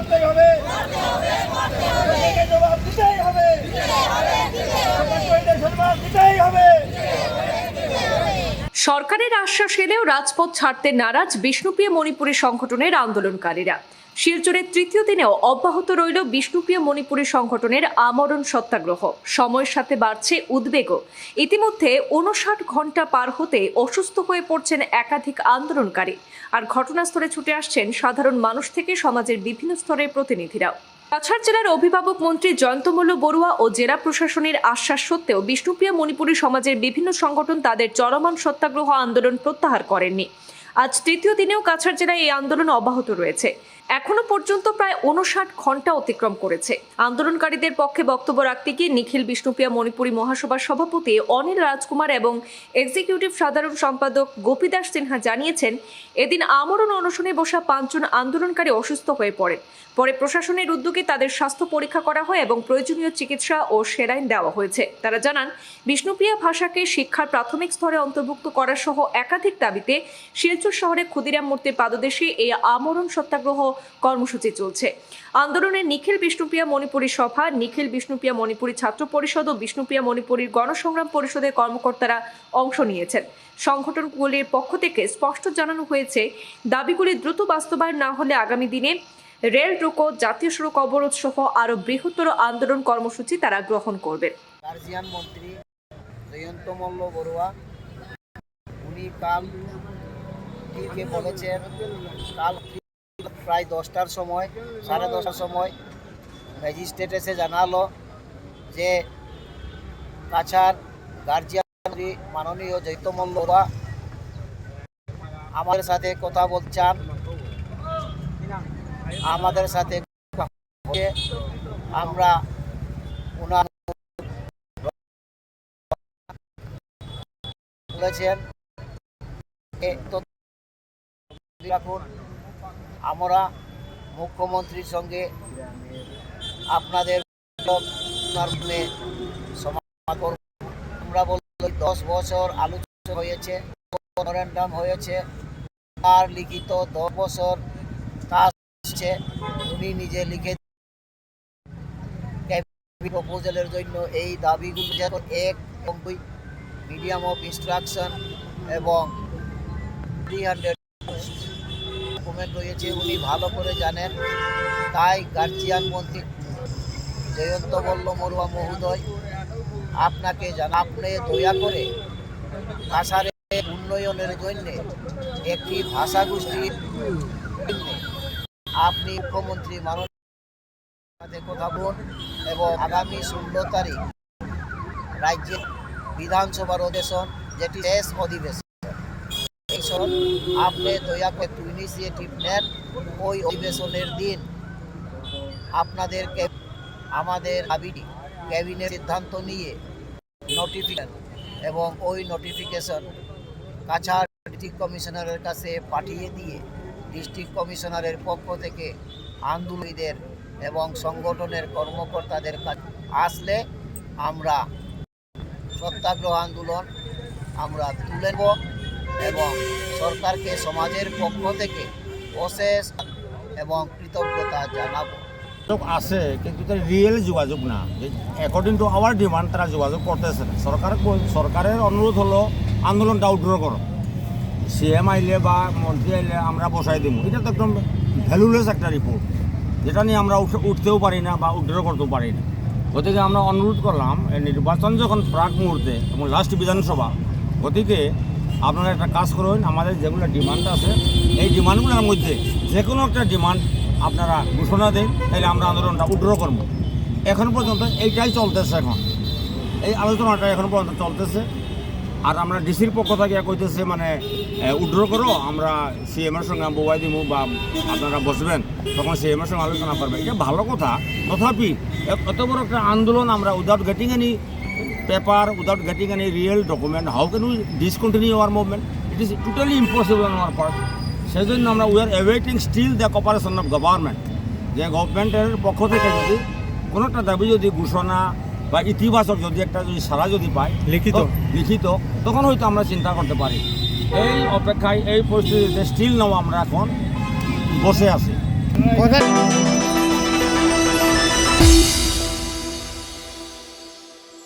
মারতেই হবে, জবাব দিতেই হবে, সম্মান দিতেই হবে। সরকারের আশ্বাস এলেও রাজপথ ছাড়তে নারাজ বিষ্ণুপ্রিয়া মণিপুরী সংগঠনের আন্দোলনকারীরা। শিলচরের তৃতীয় দিনেও অব্যাহত রইল বিষ্ণুপ্রিয়া মণিপুরী সংগঠনের আমরণ সত্যাগ্রহ। সময়ের সাথে বাড়ছে উদ্বেগও। ইতিমধ্যে 59 ঘন্টা পার হতে অসুস্থ হয়ে পড়ছেন একাধিক আন্দোলনকারী। আর ঘটনাস্থলে ছুটে আসছেন সাধারণ মানুষ থেকে সমাজের বিভিন্ন স্তরের প্রতিনিধিরাও। কাছাড় জেলার অভিভাবক মন্ত্রী জয়ন্তমল্ল বড়ুয়া ও জেলা প্রশাসনের আশ্বাস সত্ত্বেও বিষ্ণুপ্রিয়া মণিপুরী সমাজের বিভিন্ন সংগঠন তাদের চলমান সত্যাগ্রহ আন্দোলন প্রত্যাহার করেননি। আজ তৃতীয় দিনেও কাছাড় জেলায় এই আন্দোলন অব্যাহত রয়েছে। এখনো পর্যন্ত প্রায় 59 ঘন্টা অতিক্রম করেছে। আন্দোলনকারীদের পক্ষে বক্তব্য রাখতে গিয়ে নিখিল বিষ্ণুপ্রিয়া মণিপুরী মহাসভার সভাপতি অনিল রাজকুমার এবং এক্সিকিউটিভ সাধারণ সম্পাদক গোপীদাস সিনহা জানিয়েছেন, এদিন আমরণ অনশনে বসা 5 জন আন্দোলনকারী অসুস্থ হয়ে পড়েন। পরে প্রশাসনের উদ্যোগে তাদের স্বাস্থ্য পরীক্ষা করা হয় এবং প্রয়োজনীয় চিকিৎসা ও সেলাইন দেওয়া হয়েছে। তারা জানান, বিষ্ণুপ্রিয়া ভাষাকে শিক্ষার প্রাথমিক স্তরে অন্তর্ভুক্ত করা সহ একাধিক দাবিতে শিলচর শহরে ক্ষুদিরাম মূর্তির পাদদেশে এই আমরণ সত্যাগ্রহ কর্মসূচি চলছে। আন্দোলনে নিখিল বিষ্ণুপ্রিয়া মণিপুরী সভা, নিখিল বিষ্ণুপ্রিয়া মণিপুরী ছাত্র পরিষদ ও বিষ্ণুপ্রিয়া মণিপুরীর গণসংগ্রাম পরিষদের কর্মকর্তারা অংশ নিয়েছেন। সংগঠনগুলির পক্ষ থেকে স্পষ্ট জানানো হয়েছে, দাবিগুলি দ্রুত বাস্তবায়ন না হলে আগামী দিনে রেল রোকো, জাতীয় সড়ক অবরোধ সহ আরো বৃহত্তর আন্দোলন কর্মসূচি তারা গ্রহণ করবেন। গার্জিয়ান মন্ত্রী জয়ন্তমল্ল বড়ুয়া উনি কাল বলেছেন, কাল প্রায় 10টার সময়, 10:30টার সময় ম্যাজিস্ট্রেট এসে জানালো যে কাছাড় গার্জিয়ান মন্ত্রী মাননীয় জয়ন্তমল্ল বড়ুয়া আমাদের সাথে কথা বলছেন, আমাদের সাথে আমরা ওনার বলেছেন রাখুন, আমরা মুখ্যমন্ত্রীর সঙ্গে আপনাদের সমাধান করব। আমরা বলি 10 বছর আলোচনা হয়েছে, মেমোরেন্ডাম হয়েছে, তার লিখিত 10 বছর কাজ হচ্ছে। উনি নিজে লিখে প্রপোজালের জন্য এই দাবিগুলো যেন 1 মিডিয়াম অফ ইনস্ট্রাকশন এবং 300 ডকুমেন্ট রয়েছে, উনি ভালো করে জানেন। তাই গার্জিয়ান মন্ত্রী জয়ন্তমল্ল বড়ুয়া মহোদয় আপনাকে আপনি দয়া করে ভাষার উন্নয়নের জন্য একটি ভাষা গোষ্ঠীর আপনি মুখ্যমন্ত্রী মাননীয় সাথে কথা বলুন এবং আগামী 16 তারিখ রাজ্যের বিধানসভার অধিবেশন, যেটি শেষ অধিবেশন, আপনি দয়া করে একটু ইনিশিয়েটিভ নেন। ওই অধিবেশনের দিন আপনাদেরকে আমাদের দাবিটি ক্যাবিনেট সিদ্ধান্ত নিয়ে নোটিফিকেশন এবং ওই নোটিফিকেশন কাছাড় ডিস্ট্রিক্ট কমিশনারের কাছে পাঠিয়ে দিয়ে ডিস্ট্রিক্ট কমিশনারের পক্ষ থেকে আন্দোলনীদের এবং সংগঠনের কর্মকর্তাদের কাছে আসলে আমরা সত্যাগ্রহ আন্দোলন আমরা তুলে নেব এবং সরকারকে সমাজের পক্ষ থেকে অশেষ এবং কৃতজ্ঞতা জানাবো। আছে কিন্তু তার রিয়েল যোগাযোগ না, অ্যাকর্ডিং টু আওয়ার ডিমান্ড তারা যোগাযোগ করতেছে না। সরকারের অনুরোধ হলো আন্দোলনটা উইথড্র করো, সিএম আইলে বা মন্ত্রী আইলে আমরা বসাই দেবো। এটা তো একদম ভ্যালুলেস একটা রিপোর্ট, যেটা নিয়ে আমরা উঠতেও পারি না বা উইথড্র করতেও পারি না। গতিকে আমরা অনুরোধ করলাম, নির্বাচন যখন প্রাক মুহূর্তে এবং লাস্ট বিধানসভা, গতিকে আপনারা একটা কাজ করুন, আমাদের যেগুলো ডিমান্ড আছে এই ডিমান্ডগুলোর মধ্যে যে কোনো একটা ডিমান্ড আপনারা ঘোষণা দেন, তাহলে আমরা আন্দোলনটা উইথড্র করবো। এখন পর্যন্ত এইটাই চলতেছে, এখন এই আলোচনাটা এখন পর্যন্ত চলতেছে। আর আমরা ডিসির পক্ষ থেকে কইতেছে মানে উইথড্র করো, আমরা সিএমের সঙ্গে ববাই দিব বা আপনারা বসবেন, তখন সিএমের সঙ্গে আলোচনা করবেন। এটা ভালো কথা, তথাপি এত বড় একটা আন্দোলন আমরা without getting any paper, without getting any real document, how can we discontinue our movement? It is totally impossible on our part. সেই জন্য আমরা we are awaiting still the cooperation of government, যে গভর্নমেন্টের পক্ষ থেকে যদি কোনো একটা দাবি যদি ঘোষণা বা ইতিবাচক যদি একটা যদি সাড়া যদি পায় লিখিত, তখন হয়তো আমরা চিন্তা করতে পারি। এই অপেক্ষায় এই পরিস্থিতিতে স্টিল নাও আমরা এখন বসে আছি।